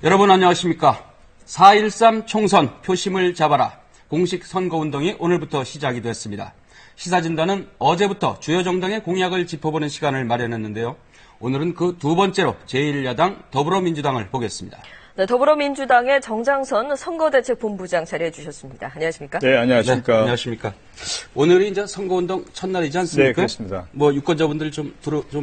여러분 안녕하십니까. 4.13 총선 표심을 잡아라. 공식 선거운동이 오늘부터 시작이 됐습니다. 시사진단은 어제부터 주요 정당의 공약을 짚어보는 시간을 마련했는데요. 오늘은 그 두 번째로 제1야당 더불어민주당을 보겠습니다. 네, 더불어민주당의 정장선 선거대책본부장 자리해 주셨습니다. 안녕하십니까? 네, 안녕하십니까. 네, 안녕하십니까. 오늘이 이제 선거운동 첫날이지 않습니까? 네, 그렇습니다. 뭐 유권자분들 좀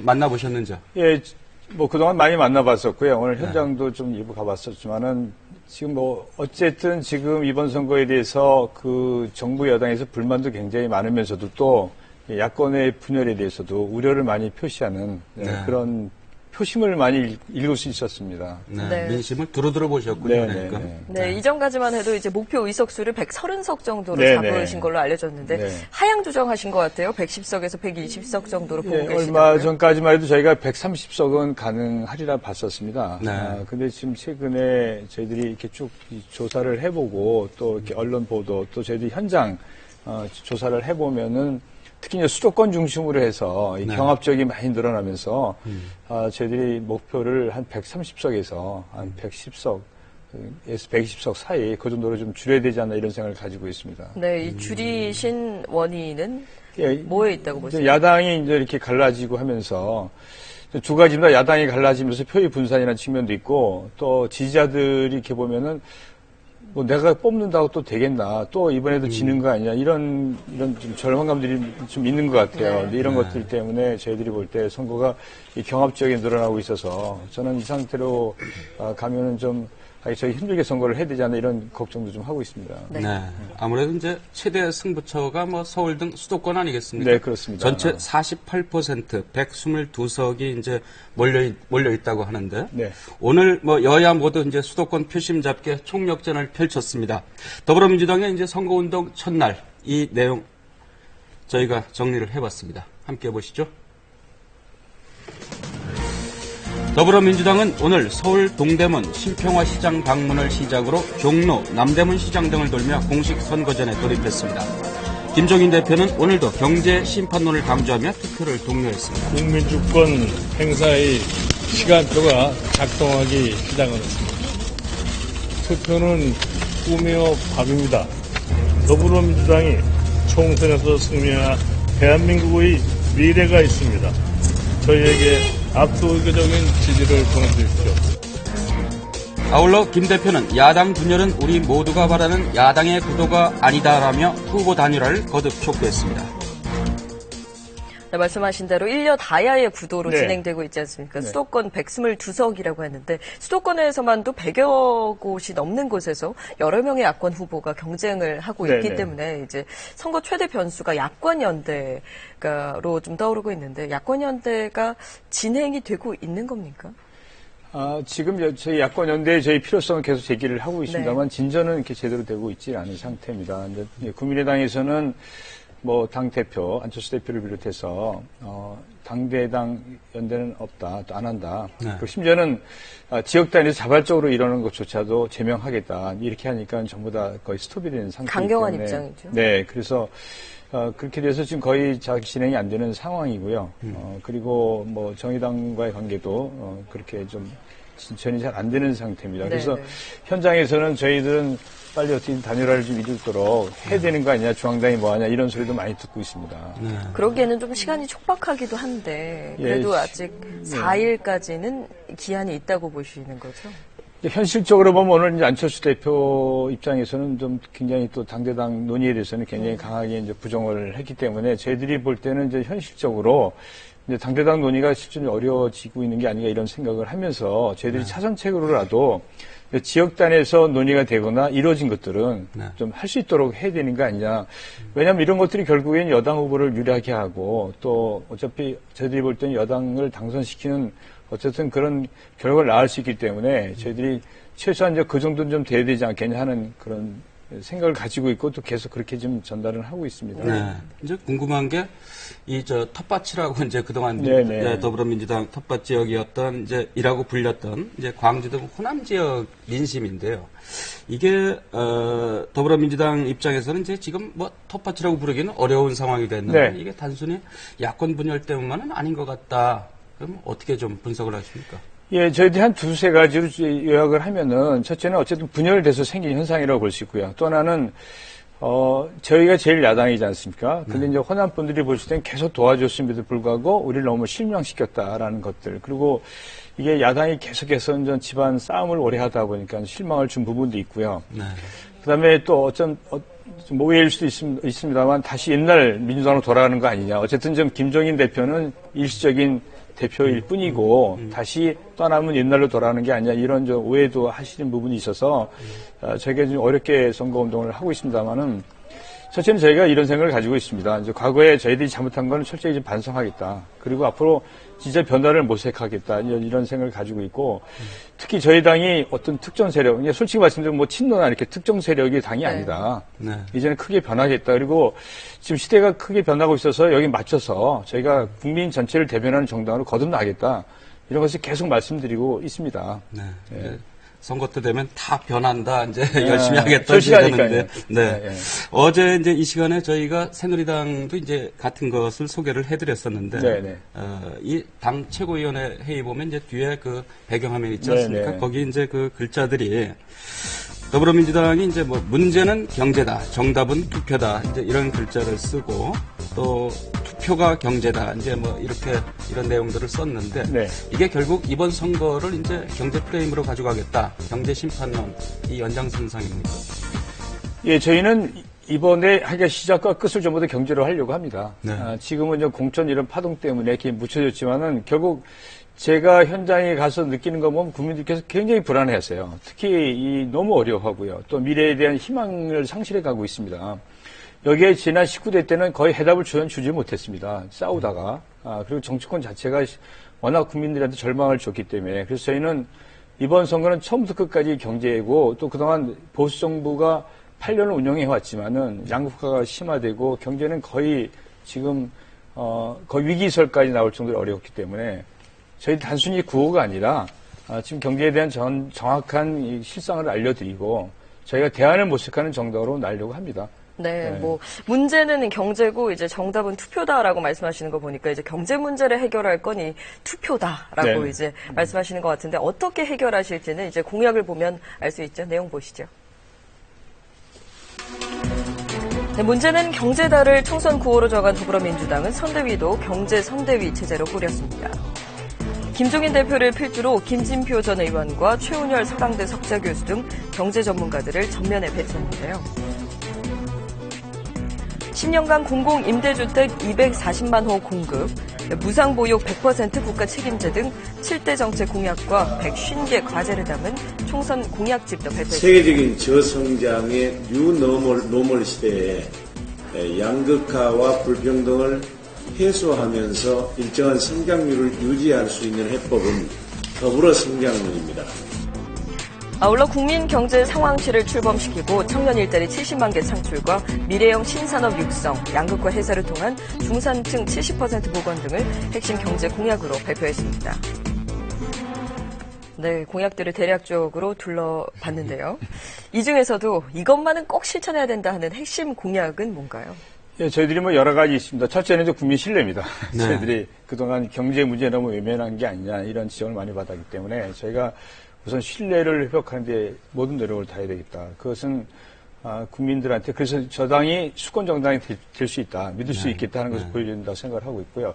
만나보셨는지요? 예, 뭐 그동안 많이 만나봤었고요. 오늘 현장도 좀 일부 가봤었지만은 지금 뭐 어쨌든 지금 이번 선거에 대해서 그 정부 여당에서 불만도 굉장히 많으면서도 또 야권의 분열에 대해서도 우려를 많이 표시하는 그런 표심을 많이 읽을 수 있었습니다. 네. 민심을 두루두루 보셨군요. 네, 그러니까. 네, 이전까지만 해도 이제 목표 의석수를 130석 정도로 네, 잡으신 걸로 알려졌는데 하향 조정하신 것 같아요. 110석에서 120석 정도로 보고 계시더라고요. 얼마 전까지만 해도 저희가 130석은 가능하리라 봤었습니다. 네. 근데 지금 최근에 저희들이 이렇게 쭉 조사를 해보고 또 이렇게 언론 보도 또 저희들이 현장 조사를 해보면은 특히 이제 수도권 중심으로 해서 이 경합적이 많이 늘어나면서 저희들이 목표를 한 130석에서 한 110석에서 120석 사이 그 정도로 좀 줄여야 되지 않나 이런 생각을 가지고 있습니다. 네, 이 줄이신 원인은 뭐에 있다고 보세요? 야당이 이제 이렇게 갈라지고 하면서 두 가지입니다. 야당이 갈라지면서 표의 분산이라는 측면도 있고 또 지지자들이 이렇게 보면은 뭐 내가 뽑는다고 또 되겠나, 또 이번에도 지는 거 아니냐, 이런 좀 절망감들이 좀 있는 것 같아요. 근데 이런 것들 때문에 저희들이 볼 때 선거가 이 경합적이 늘어나고 있어서 저는 이 상태로 가면은 좀 저희 힘들게 선거를 해야 되지 않나 이런 걱정도 좀 하고 있습니다. 네. 아무래도 이제 최대 승부처가 뭐 서울 등 수도권 아니겠습니까? 네, 그렇습니다. 전체 48%, 122석이 이제 몰려 있다고 하는데 오늘 뭐 여야 모두 이제 수도권 표심 잡게 총력전을 펼쳤습니다. 더불어민주당의 이제 선거운동 첫날 이 내용 저희가 정리를 해봤습니다. 함께 보시죠. 더불어민주당은 오늘 서울 동대문 신평화 시장 방문을 시작으로 종로, 남대문 시장 등을 돌며 공식 선거전에 돌입했습니다. 김종인 대표는 오늘도 경제 심판론을 강조하며 투표를 독려했습니다. 국민주권 행사의 시간표가 작동하기 시작을 했습니다. 투표는 꿈이요 밥입니다. 더불어민주당이 총선에서 승리하여 대한민국의 미래가 있습니다. 저희에게 압도적인 지지를 보내주십시오. 아울러 김 대표는 야당 분열은 우리 모두가 바라는 야당의 구도가 아니다라며 후보 단일화를 거듭 촉구했습니다. 네, 말씀하신 대로 일녀 다야의 구도로 진행되고 있지 않습니까? 수도권 122석이라고 했는데 수도권에서만도 100여 곳이 넘는 곳에서 여러 명의 야권 후보가 경쟁을 하고 있기 때문에 이제 선거 최대 변수가 야권 연대로 좀 떠오르고 있는데 야권 연대가 진행이 되고 있는 겁니까? 지금 저희 야권 연대의 저희 필요성을 계속 제기를 하고 있습니다만 진전은 이렇게 제대로 되고 있지 않은 상태입니다. 이제 국민의당에서는 뭐 당대표, 안철수 대표를 비롯해서, 당대당 연대는 없다, 또 안 한다. 그리고 심지어는, 지역 단위에서 자발적으로 이러는 것조차도 제명하겠다. 이렇게 하니까 전부 다 거의 스톱이 되는 상태이기 때문에. 강경한 입장이죠. 네, 그래서, 그렇게 돼서 지금 거의 진행이 안 되는 상황이고요. 그리고 뭐 정의당과의 관계도, 그렇게 좀 진전이 잘 안 되는 상태입니다. 그래서 현장에서는 저희들은 빨리 어떻게 단일화를 좀 이루도록 해야 되는 거 아니냐, 중앙당이 뭐하냐 이런 소리도 많이 듣고 있습니다. 그러기에는 좀 시간이 촉박하기도 한데 그래도 아직 4일까지는 기한이 있다고 보시는 거죠? 현실적으로 보면 오늘 이제 안철수 대표 입장에서는 좀 굉장히 또 당대당 논의에 대해서는 굉장히 강하게 이제 부정을 했기 때문에 저희들이 볼 때는 이제 현실적으로 이제 당대당 논의가 실제로 어려워지고 있는 게 아닌가 이런 생각을 하면서 저희들이 차선책으로라도 지역 단에서 논의가 되거나 이루어진 것들은 좀 할 수 있도록 해야 되는 거 아니냐. 왜냐하면 이런 것들이 결국엔 여당 후보를 유리하게 하고 또 어차피 저희들이 볼 때는 여당을 당선시키는 어쨌든 그런 결과를 낳을 수 있기 때문에 저희들이 최소한 이제 그 정도는 좀 돼야 되지 않겠냐 하는 그런 생각을 가지고 있고 또 계속 그렇게 좀 전달을 하고 있습니다. 네. 이제 궁금한 게 텃밭이라고 이제 그동안 더불어민주당 텃밭 지역이었던 이라고 불렸던 광주 등 호남 지역 민심인데요. 이게 더불어민주당 입장에서는 이제 지금 뭐 텃밭이라고 부르기는 어려운 상황이 됐는데 이게 단순히 야권 분열 때문만은 아닌 것 같다. 그럼 어떻게 좀 분석을 하십니까? 예, 저희들이 한 두세 가지로 요약을 하면은, 첫째는 어쨌든 분열돼서 생긴 현상이라고 볼 수 있고요. 또 하나는, 저희가 제일 야당이지 않습니까? 근데 이제 호남 분들이 보실 땐 계속 도와줬음에도 불구하고 우리를 너무 실망시켰다라는 것들. 그리고 이게 야당이 계속해서 이제 집안 싸움을 오래 하다 보니까 실망을 준 부분도 있고요. 네. 그 다음에 또 좀 오해일 수도 있습니다만 다시 옛날 민주당으로 돌아가는 거 아니냐. 어쨌든 좀 김종인 대표는 일시적인 대표일 뿐이고 다시 떠나면 옛날로 돌아가는 게 아니냐 이런 좀 오해도 하시는 부분이 있어서 저희가 좀 어렵게 선거운동을 하고 있습니다만은 첫째는 저희가 이런 생각을 가지고 있습니다. 이제 과거에 저희들이 잘못한 건 철저히 좀 반성하겠다. 그리고 앞으로 진짜 변화를 모색하겠다. 이런 생각을 가지고 있고 특히 저희 당이 어떤 특정 세력, 솔직히 말씀드리면 뭐 친노나 이렇게 특정 세력이 당이 아니다. 네. 이제는 크게 변하겠다. 그리고 지금 시대가 크게 변하고 있어서 여기 맞춰서 저희가 국민 전체를 대변하는 정당으로 거듭나겠다. 이런 것을 계속 말씀드리고 있습니다. 네. 예. 선거 때 되면 다 변한다. 이제 열심히 하겠다. 절실하니까요. 네. 예. 어제 이제 이 시간에 저희가 새누리당도 이제 같은 것을 소개를 해드렸었는데, 네네. 이 당 최고위원회 회의 보면 이제 뒤에 그 배경화면 있지 않습니까? 네네. 거기 이제 그 글자들이 더불어민주당이 이제 뭐 문제는 경제다, 정답은 투표다, 이제 이런 글자를 쓰고 또 투표가 경제다, 이제 뭐 이렇게 이런 내용들을 썼는데 네. 이게 결국 이번 선거를 이제 경제 프레임으로 가져가겠다, 경제 심판론 이 연장선상입니다. 예, 저희는 이번에 하기가 시작과 끝을 전부 다 경제로 하려고 합니다. 네. 지금은 이제 공천 이런 파동 때문에 이렇게 묻혀졌지만은 결국 제가 현장에 가서 느끼는 거 보면 국민들께서 굉장히 불안해하세요. 특히 너무 어려워하고요. 또 미래에 대한 희망을 상실해 가고 있습니다. 여기에 지난 19대 때는 거의 해답을 주지 못했습니다. 싸우다가. 그리고 정치권 자체가 워낙 국민들한테 절망을 줬기 때문에. 그래서 저희는 이번 선거는 처음부터 끝까지 경제고 또 그동안 보수 정부가 8년을 운영해 왔지만은 양극화가 심화되고 경제는 거의 지금 거의 위기설까지 나올 정도로 어려웠기 때문에 저희 단순히 구호가 아니라 지금 경제에 대한 정확한 이 실상을 알려드리고 저희가 대안을 모색하는 정당으로 나려고 합니다. 네, 뭐 문제는 경제고 이제 정답은 투표다라고 말씀하시는 거 보니까 이제 경제 문제를 해결할 거니 투표다라고 네. 이제 말씀하시는 것 같은데 어떻게 해결하실지는 이제 공약을 보면 알 수 있죠. 내용 보시죠. 네, 문제는 경제다를 총선 구호로 정한 더불어민주당은 선대위도 경제선대위 체제로 꾸렸습니다. 김종인 대표를 필두로 김진표 전 의원과 최운열 서강대 석좌 교수 등 경제 전문가들을 전면에 배치했는데요. 10년간 공공임대주택 240만 호 공급, 무상보육 100% 국가 책임제 등 7대 정책 공약과 150개 과제를 담은 총선 공약집도 발표했습니다. 세계적인 저성장의 뉴노멀 시대에 양극화와 불평등을 해소하면서 일정한 성장률을 유지할 수 있는 해법은 더불어 성장론입니다. 아울러 국민 경제 상황실을 출범시키고 청년 일자리 70만 개 창출과 미래형 신산업 육성, 양극화 해소를 통한 중산층 70% 보건 등을 핵심 경제 공약으로 발표했습니다. 네, 공약들을 대략적으로 둘러봤는데요. 이 중에서도 이것만은 꼭 실천해야 된다 하는 핵심 공약은 뭔가요? 예, 저희들이 뭐 여러 가지 있습니다. 첫째는 이제 국민 신뢰입니다. 네. 저희들이 그동안 경제 문제 너무 외면한 게 아니냐 이런 지적을 많이 받았기 때문에 저희가 우선 신뢰를 회복하는 데 모든 노력을 다해야 되겠다. 그것은 국민들한테 그래서 저당이 수권 정당이 될 수 있다. 믿을 수 있겠다는 것을 보여준다고 생각을 하고 있고요.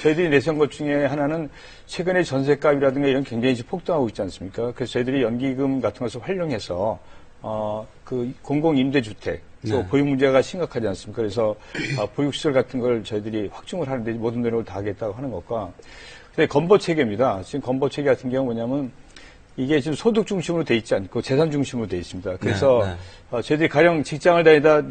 저희들이 내세운 것 중에 하나는 최근에 전세값이라든가 이런 굉장히 폭등하고 있지 않습니까? 그래서 저희들이 연기금 같은 것을 활용해서 그 공공임대주택 또 네. 보육 문제가 심각하지 않습니까? 그래서 보육시설 같은 걸 저희들이 확충을 하는데 모든 노력을 다하겠다고 하는 것과 근데 건보체계입니다. 지금 건보체계 같은 경우는 뭐냐면 이게 지금 소득 중심으로 돼 있지 않고 재산 중심으로 돼 있습니다. 그래서 저희들이 가령 직장을 다니다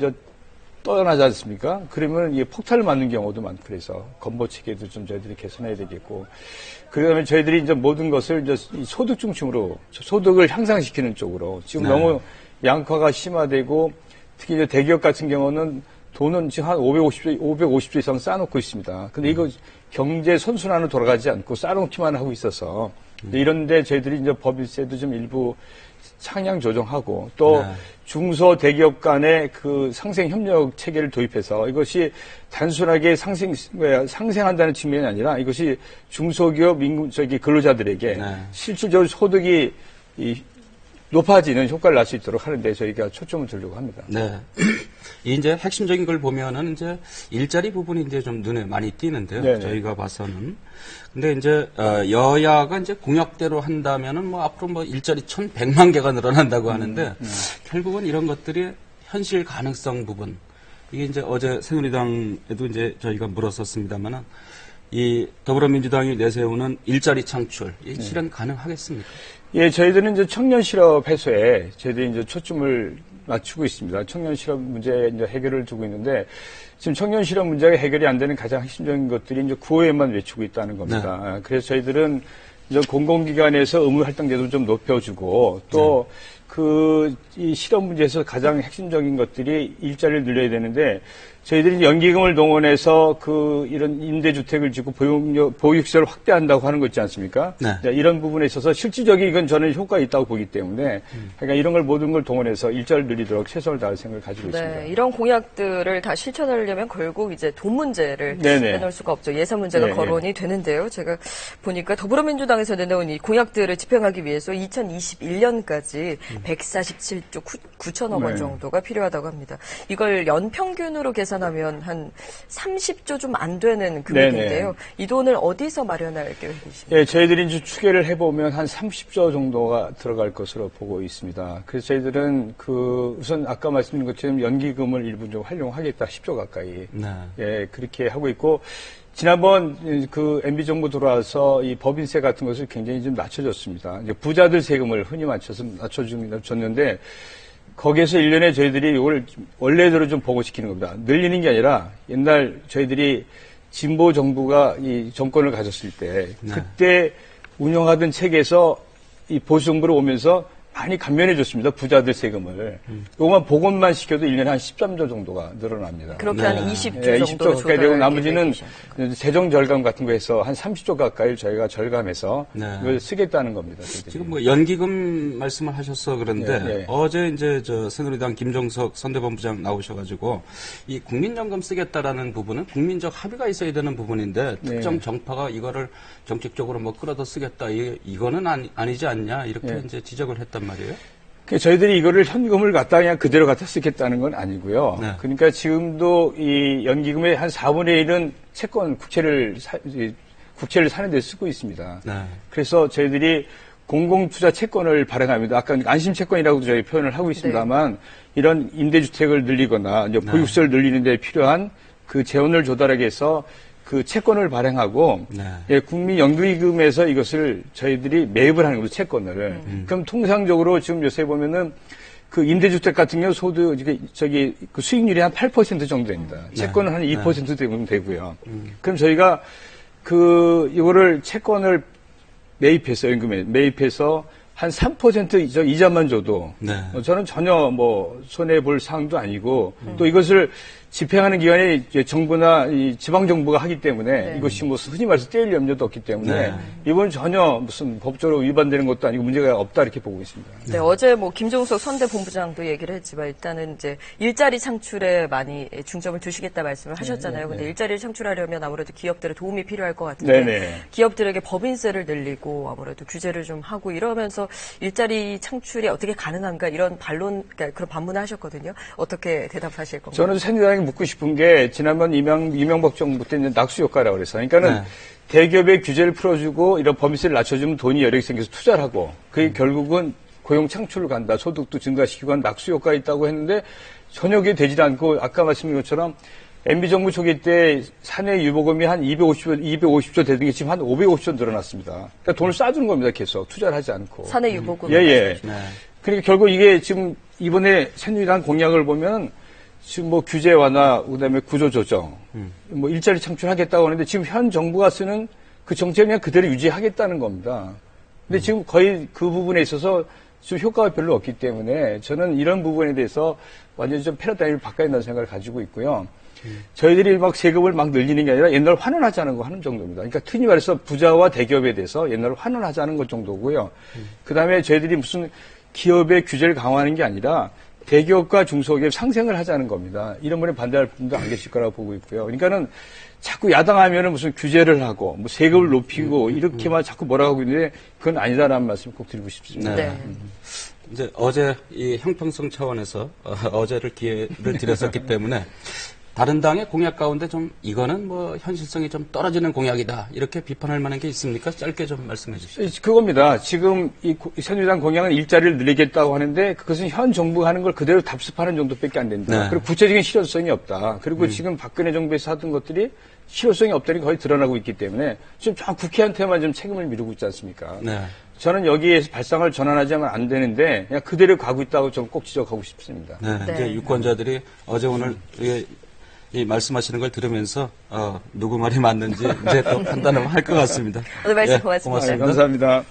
떠나지 않습니까? 그러면 이게 폭탄을 맞는 경우도 많고 그래서 건보 체계도 좀 저희들이 개선해야 되겠고 그다음에 저희들이 이제 모든 것을 이제 소득 중심으로 소득을 향상시키는 쪽으로 지금 너무 양극화가 심화되고 특히 이제 대기업 같은 경우는 돈은 지금 한 550조 이상 쌓아놓고 있습니다. 근데 이거 경제 선순환으로 돌아가지 않고 쌓아놓기만 하고 있어서 이런데 저희들이 이제 법인세도 좀 일부 상향 조정하고 또 중소 대기업 간의 그 상생 협력 체계를 도입해서 이것이 단순하게 상생한다는 측면이 아니라 이것이 중소기업 근로자들에게 실질적으로 소득이 높아지는 효과를 낼 수 있도록 하는데 저희가 초점을 두려고 합니다. 네. 이제 핵심적인 걸 보면은 이제 일자리 부분이 이제 좀 눈에 많이 띄는데요. 네네. 저희가 봐서는. 근데 이제 여야가 이제 공약대로 한다면은 뭐 앞으로 뭐 일자리 1,100만 개가 늘어난다고 하는데 결국은 이런 것들이 현실 가능성 부분. 이게 이제 어제 새누리당에도 이제 저희가 물었었습니다만은 이 더불어민주당이 내세우는 일자리 창출, 이 실현 가능하겠습니까? 예, 저희들은 이제 청년 실업 해소에 저희들이 이제 초점을 맞추고 있습니다. 청년 실업 문제 이제 해결을 두고 있는데 지금 청년 실업 문제가 해결이 안 되는 가장 핵심적인 것들이 이제 구호에만 외치고 있다는 겁니다. 그래서 저희들은 이제 공공기관에서 의무 활동제도 좀 높여주고 또 이 실업 문제에서 가장 핵심적인 것들이 일자리를 늘려야 되는데 저희들이 연기금을 동원해서 이런 임대주택을 짓고 보육시설을 확대한다고 하는 거 있지 않습니까? 네. 이런 부분에 있어서 실질적인 이건 저는 효과가 있다고 보기 때문에 그러니까 이런 걸 모든 걸 동원해서 일자리를 늘리도록 최선을 다할 생각을 가지고 있습니다. 이런 공약들을 다 실천하려면 결국 이제 돈 문제를 빼놓을 수가 없죠. 예산 문제가 거론이 되는데요. 제가 보니까 더불어민주당에서 내놓은 이 공약들을 집행하기 위해서 2021년까지 147조 9천억 원 정도가 필요하다고 합니다. 이걸 연평균으로 계산하면 한 30조 좀 안 되는 금액인데요. 이 돈을 어디서 마련할 계획이십니까? 예, 저희들이 이제 추계를 해보면 한 30조 정도가 들어갈 것으로 보고 있습니다. 그래서 저희들은 우선 아까 말씀드린 것처럼 연기금을 일부 좀 활용하겠다 10조 가까이. 예, 그렇게 하고 있고 지난번 MB정부 들어와서 이 법인세 같은 것을 굉장히 좀 낮춰줬습니다. 이제 부자들 세금을 흔히 낮춰줬는데 거기에서 1년에 저희들이 이걸 원래대로 좀 보고시키는 겁니다. 늘리는 게 아니라 옛날 저희들이 진보 정부가 이 정권을 가졌을 때 그때 운영하던 책에서 이 보수 정부로 오면서 많이 감면해 줬습니다. 부자들 세금을. 요것만 복원만 시켜도 1년에 한 13조 정도가 늘어납니다. 그렇게 한 20조 네, 정도 20조 가까이 되고 나머지는 재정 절감 같은 거 해서 한 30조 가까이 저희가 절감해서 이걸 쓰겠다는 겁니다. 저희들이. 지금 뭐 연기금 말씀을 하셔서 그런데 어제 이제 새누리당 김종석 선대본부장 나오셔가지고 이 국민연금 쓰겠다라는 부분은 국민적 합의가 있어야 되는 부분인데 특정 정파가 이거를 정책적으로 뭐 끌어다 쓰겠다 이거는 아니지 않냐 이렇게 이제 지적을 했단 말이에요. 저희들이 이거를 현금을 갖다 그냥 그대로 갖다 쓰겠다는 건 아니고요. 그러니까 지금도 이 연기금의 한 4분의 1은 채권 국채를 사는 데 쓰고 있습니다. 그래서 저희들이 공공투자 채권을 발행합니다. 아까 안심채권이라고도 저희 표현을 하고 있습니다만 이런 임대주택을 늘리거나 이제 보육시설 늘리는 데 필요한 그 재원을 조달하기 위해서 그 채권을 발행하고 국민연금에서 이것을 저희들이 매입을 하는 거죠. 채권을. 그럼 통상적으로 지금 요새 보면은 그 임대주택 같은 경우 그 수익률이 한 8% 정도 됩니다. 채권은 한 2% 되고요. 그럼 저희가 이거를 채권을 매입해서 연금에 매입해서 한 3% 이자만 줘도 저는 전혀 뭐 손해 볼 사항도 아니고 또 이것을 집행하는 기관이 정부나 이 지방 정부가 하기 때문에 이것이 뭐 흔히 말해서 떼일 염려도 없기 때문에 이건 전혀 무슨 법적으로 위반되는 것도 아니고 문제가 없다 이렇게 보고 있습니다. 네, 어제 뭐 김종석 선대본부장도 얘기를 했지만 일단은 이제 일자리 창출에 많이 중점을 두시겠다 말씀을 하셨잖아요. 근데 일자리를 창출하려면 아무래도 기업들의 도움이 필요할 것 같은데 기업들에게 법인세를 늘리고 아무래도 규제를 좀 하고 이러면서 일자리 창출이 어떻게 가능한가 이런 그러니까 그런 반문을 하셨거든요. 어떻게 대답하실 건가요? 저는 새누리당에 묻고 싶은 게 지난번 이명박 정부 때 낙수 효과라고 그랬어요. 그러니까는 대기업의 규제를 풀어주고 이런 법인세를 낮춰주면 돈이 여력이 생겨서 투자를 하고 그게 결국은 고용 창출을 간다. 소득도 증가시키고 한 낙수 효과가 있다고 했는데 전혀 그게 되지 않고 아까 말씀드린 것처럼 MB정부 초기 때 사내 유보금이 한 250조 되던 게 지금 한 550조 늘어났습니다. 그러니까 돈을 쏴주는 겁니다. 계속 투자를 하지 않고. 사내 유보금. 그러니까 결국 이게 지금 이번에 새누리당 공약을 보면 지금 뭐 규제 완화, 그다음에 구조 조정, 뭐 일자리 창출하겠다고 하는데 지금 현 정부가 쓰는 그 정책을 그냥 그대로 유지하겠다는 겁니다. 근데 지금 거의 그 부분에 있어서 좀 효과가 별로 없기 때문에 저는 이런 부분에 대해서 완전히 좀 패러다임을 바꿔야 된다는 생각을 가지고 있고요. 저희들이 막 세금을 막 늘리는 게 아니라 옛날 환원하자는 거 하는 정도입니다. 그러니까 흔히 말해서 부자와 대기업에 대해서 옛날 환원하자는 것 정도고요. 그다음에 저희들이 무슨 기업의 규제를 강화하는 게 아니라 대기업과 중소기업 상생을 하자는 겁니다. 이런 분에 반대할 분도 안 계실 거라고 보고 있고요. 그러니까는 자꾸 야당하면은 무슨 규제를 하고 뭐 세금을 높이고 이렇게만 자꾸 뭐라고 하고 있는데 그건 아니다라는 말씀 꼭 드리고 싶습니다. 네. 이제 어제 이 형평성 차원에서 어제를 기회를 드렸었기 때문에 다른 당의 공약 가운데 좀 이거는 뭐 현실성이 좀 떨어지는 공약이다 이렇게 비판할 만한 게 있습니까? 짧게 좀 말씀해 주시죠. 그겁니다. 지금 이 새누리당 공약은 일자리를 늘리겠다고 하는데 그것은 현 정부가 하는 걸 그대로 답습하는 정도밖에 안 된다. 네. 그리고 구체적인 실효성이 없다. 그리고 지금 박근혜 정부에서 하던 것들이 실효성이 없다는 게 거의 드러나고 있기 때문에 지금 저 국회한테만 좀 책임을 미루고 있지 않습니까? 네. 저는 여기에서 발상을 전환하자면 안 되는데 그냥 그대로 가고 있다고 좀 꼭 지적하고 싶습니다. 네. 네. 이제 유권자들이 어제 오늘 이 말씀하시는 걸 들으면서 누구 말이 맞는지 이제 또 판단을 할 것 같습니다. 오늘 말씀 예, 고맙습니다. 고맙습니다. 감사합니다.